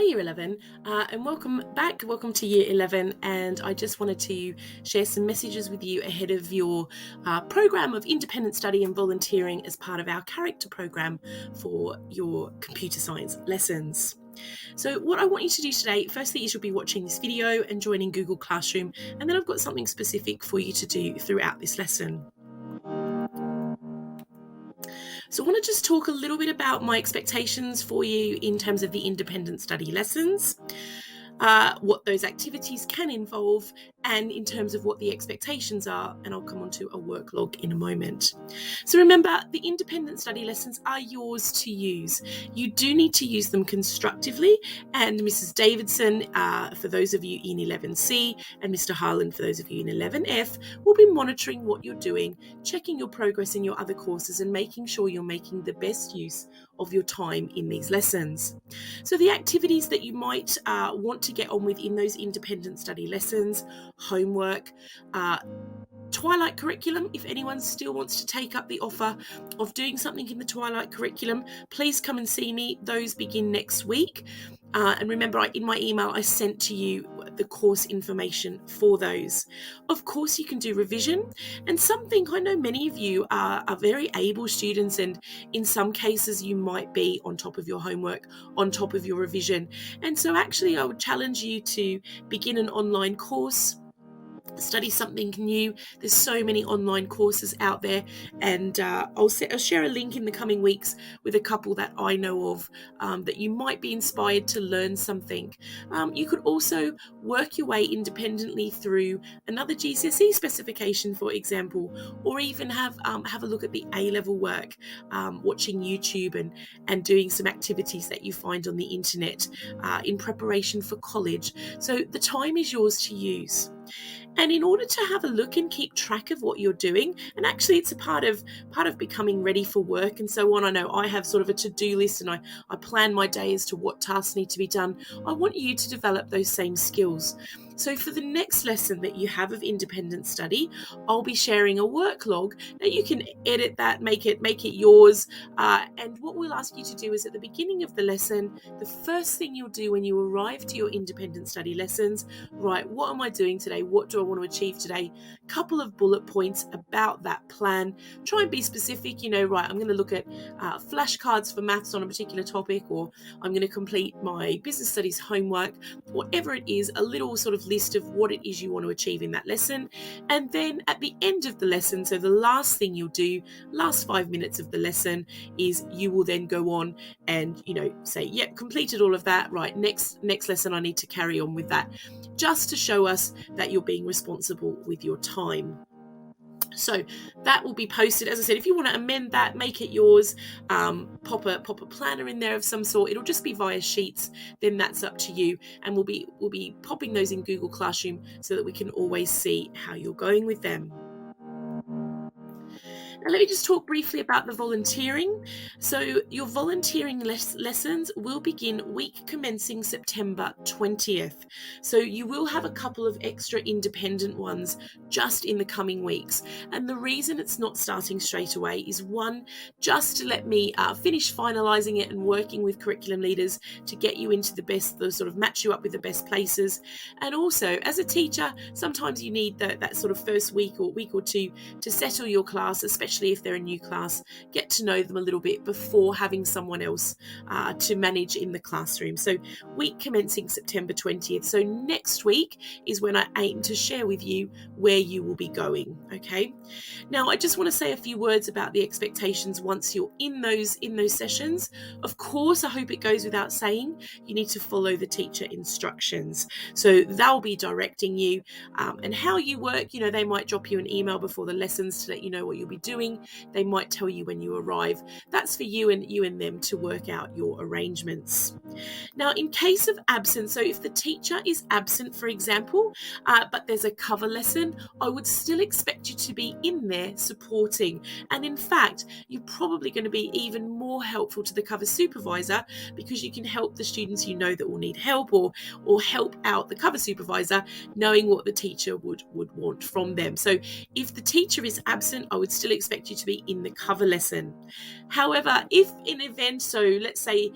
Year 11, and welcome back. Welcome to Year 11. And I just wanted to share some messages with you ahead of your program of independent study and volunteering as part of our character program for your computer science lessons. So what I want you to do today, firstly, is you'll be watching this video and joining Google Classroom, and then I've got something specific for you to do throughout this lesson. So I want to just talk a little bit about my expectations for you in terms of the independent study lessons, what those activities can involve, and in terms of what the expectations are, and I'll come on to a work log in a moment. So remember, the independent study lessons are yours to use. You do need to use them constructively, and Mrs. Davidson, for those of you in 11C, and Mr. Harlan, for those of you in 11F, will be monitoring what you're doing, checking your progress in your other courses, and making sure you're making the best use of your time in these lessons. So the activities that you might want to get on with in those independent study lessons: homework, Twilight curriculum. If anyone still wants to take up the offer of doing something in the Twilight curriculum, please come and see me. Those begin next week. And remember, in my email, I sent to you the course information for those. Of course, you can do revision. And something, I know many of you are very able students, and in some cases, you might be on top of your homework, on top of your revision. And so actually, I would challenge you to begin an online course, study something new. There's so many online courses out there, and I'll share a link in the coming weeks with a couple that I know of that you might be inspired to learn something. You could also work your way independently through another GCSE specification, for example, or even have a look at the A-level work, watching YouTube and doing some activities that you find on the internet in preparation for college. So the time is yours to use. And in order to have a look and keep track of what you're doing, and actually it's a part of becoming ready for work and so on. I know I have sort of a to-do list, and I plan my day as to what tasks need to be done. I want you to develop those same skills. So for the next lesson that you have of independent study, I'll be sharing a work log. Now you can edit that, make it yours. And what we'll ask you to do is, at the beginning of the lesson, the first thing you'll do when you arrive to your independent study lessons, right, what am I doing today? What do I want to achieve today? Couple of bullet points about that plan. Try and be specific, right, I'm going to look at flashcards for maths on a particular topic, or I'm going to complete my business studies homework, whatever it is, a little sort of list of what it is you want to achieve in that lesson. And then at the end of the lesson, so the last thing you'll do, last 5 minutes of the lesson, is you will then go on and, say, yep, completed all of that, right, next lesson I need to carry on with that, just to show us that you're being responsible with your time. So that will be posted. As I said, if you want to amend that, make it yours, pop a planner in there of some sort. It'll just be via Sheets. Then that's up to you, and we'll be popping those in Google Classroom so that we can always see how you're going with them. Now, let me just talk briefly about the volunteering. So your volunteering lessons will begin week commencing September 20th. So you will have a couple of extra independent ones just in the coming weeks. And the reason it's not starting straight away is, one, just to let me finish finalising it and working with curriculum leaders to get you into the sort of match you up with the best places. And also, as a teacher, sometimes you need that sort of first week or two to settle your class, especially if they're a new class, get to know them a little bit before having someone else to manage in the classroom. So week commencing September 20th. So next week is when I aim to share with you where you will be going. Okay. Now, I just want to say a few words about the expectations once you're in those sessions. Of course, I hope it goes without saying, you need to follow the teacher instructions. So they'll be directing you, and how you work. They might drop you an email before the lessons to let you know what you'll be doing. They might tell you when you arrive. That's for you and them to work out your arrangements. Now, in case of absence, so if the teacher is absent, for example, but there's a cover lesson, I would still expect you to be in there supporting. And in fact, you're probably going to be even more helpful to the cover supervisor, because you can help the students that will need help, or help out the cover supervisor, knowing what the teacher would want from them. So if the teacher is absent, I would still expect expect you to be in the cover lesson. However, if in event, so let's say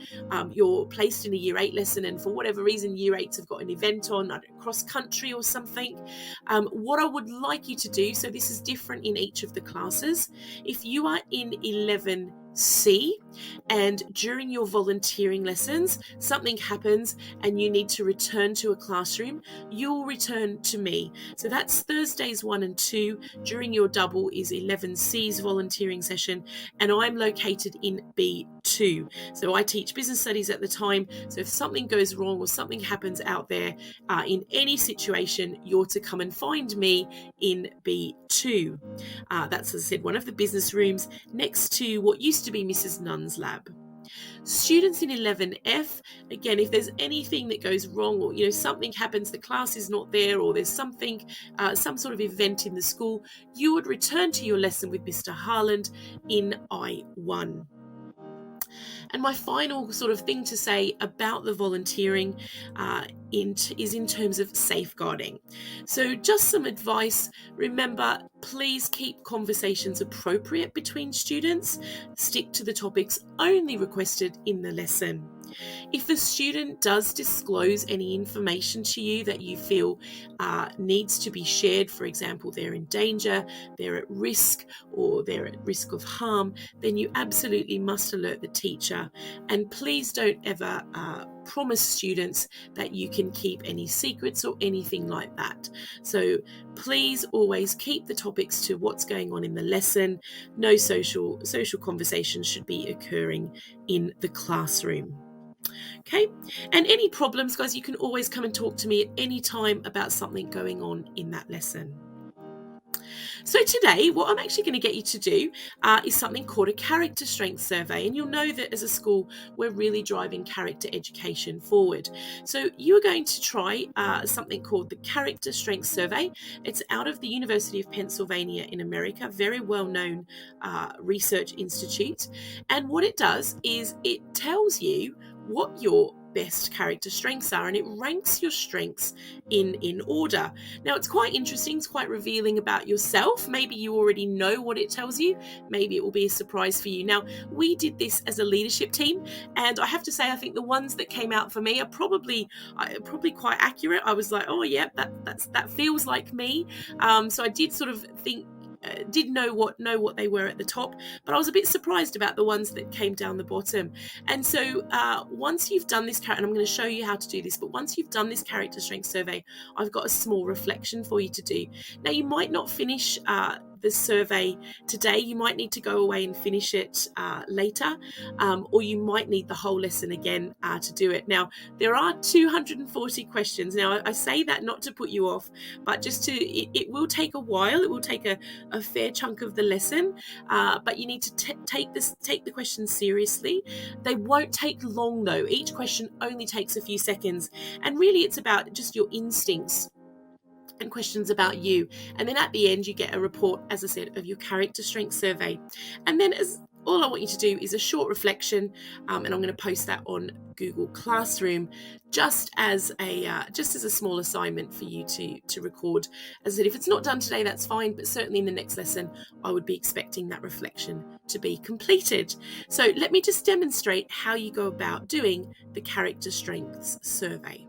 you're placed in a Year 8 lesson and for whatever reason Year 8s have got an event on, I don't know, cross country or something, what I would like you to do, so this is different in each of the classes, if you are in 11C and during your volunteering lessons something happens and you need to return to a classroom, you'll return to me. So that's Thursdays 1 and 2. During your double is 11C's volunteering session, and I'm located in B2. So I teach business studies at the time, so if something goes wrong or something happens out there in any situation, you're to come and find me in B2. That's, as I said, one of the business rooms next to what used to be Mrs. Nunn's lab. Students in 11F, again, if there's anything that goes wrong or something happens, the class is not there, or there's something, some sort of event in the school, you would return to your lesson with Mr. Harland in I1. And my final sort of thing to say about the volunteering is in terms of safeguarding. So just some advice. Remember, please keep conversations appropriate between students. Stick to the topics only requested in the lesson. If the student does disclose any information to you that you feel needs to be shared, for example, they're in danger, they're at risk, or they're at risk of harm, then you absolutely must alert the teacher. And please don't ever promise students that you can keep any secrets or anything like that. So please always keep the topics to what's going on in the lesson. No social conversations should be occurring in the classroom. Okay, and any problems, guys, you can always come and talk to me at any time about something going on in that lesson. So today, what I'm actually going to get you to do is something called a character strength survey. And you'll know that as a school, we're really driving character education forward. So you're going to try something called the character strength survey. It's out of the University of Pennsylvania in America, very well-known research institute. And what it does is it tells you what your best character strengths are, and it ranks your strengths in order. Now, it's quite interesting, it's quite revealing about yourself. Maybe you already know what it tells you, maybe it will be a surprise for you. Now, we did this as a leadership team, and I have to say, I think the ones that came out for me are probably quite accurate. I was like, oh yeah, that feels like me. So I did sort of think, did know what they were at the top, but I was a bit surprised about the ones that came down the bottom. And so once you've done this, and I'm going to show you how to do this, but once you've done this character strength survey, I've got a small reflection for you to do. Now, you might not finish the survey today. You might need to go away and finish it later, or you might need the whole lesson again to do it. Now, there are 240 questions. Now, I say that not to put you off, but just to, it will take a while. It will take a fair chunk of the lesson, but you need to take the questions seriously. They won't take long though. Each question only takes a few seconds, and really it's about just your instincts and questions about you. And then at the end, you get a report, as I said, of your character strength survey. And then all I want you to do is a short reflection, and I'm going to post that on Google Classroom just as a small assignment for you to record. As I said, if it's not done today, that's fine, but certainly in the next lesson, I would be expecting that reflection to be completed. So let me just demonstrate how you go about doing the character strengths survey.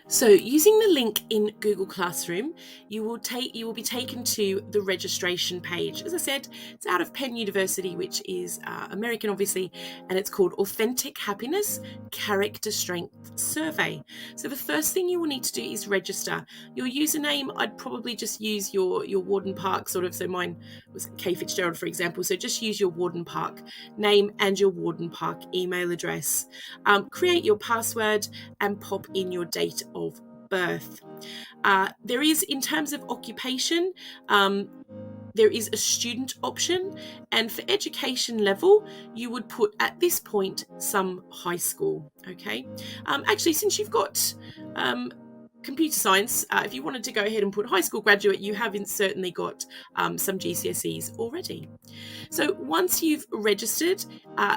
So using the link in Google Classroom, you will be taken to the registration page. As I said, it's out of Penn University, which is American, obviously, and it's called Authentic Happiness Character Strength Survey. So the first thing you will need to do is register. Your username, I'd probably just use your Warden Park sort of, so mine was K Fitzgerald, for example, so just use your Warden Park name and your Warden Park email address. Create your password and pop in your date of birth. There is, in terms of occupation, there is a student option, and for education level, you would put at this point some high school. Okay, actually, since you've got computer science, if you wanted to go ahead and put high school graduate, you have certainly got some GCSEs already. So once you've registered,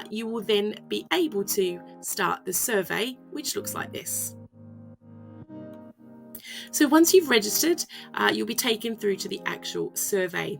you will then be able to start the survey, which looks like this. So once you've registered, you'll be taken through to the actual survey.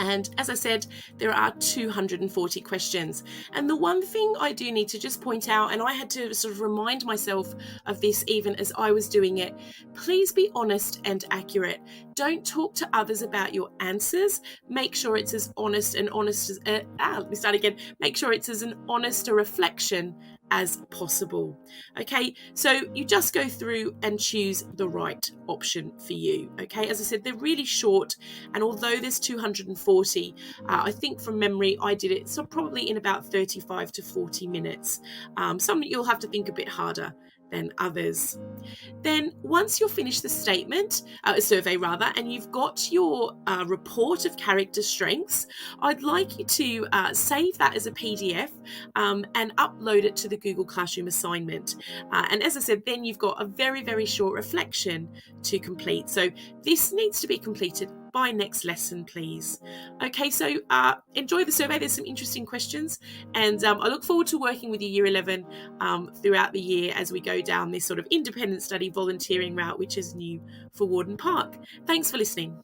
And as I said, there are 240 questions. And the one thing I do need to just point out, and I had to sort of remind myself of this even as I was doing it, please be honest and accurate. Don't talk to others about your answers. Make sure it's as honest and honest as, let me start again. Make sure it's as an honest a reflection as possible. Okay, so you just go through and choose the right option for you. Okay, as I said, they're really short, and although there's 240, I think from memory I did it so probably in about 35 to 40 minutes. Some you'll have to think a bit harder than others. Then once you're finished the survey rather, and you've got your report of character strengths, I'd like you to save that as a PDF and upload it to the Google Classroom assignment. And as I said, then you've got a very, very short reflection to complete. So this needs to be completed by next lesson, please. Okay, so enjoy the survey. There's some interesting questions, and I look forward to working with you Year 11 throughout the year as we go down this sort of independent study volunteering route, which is new for Warden Park. Thanks for listening.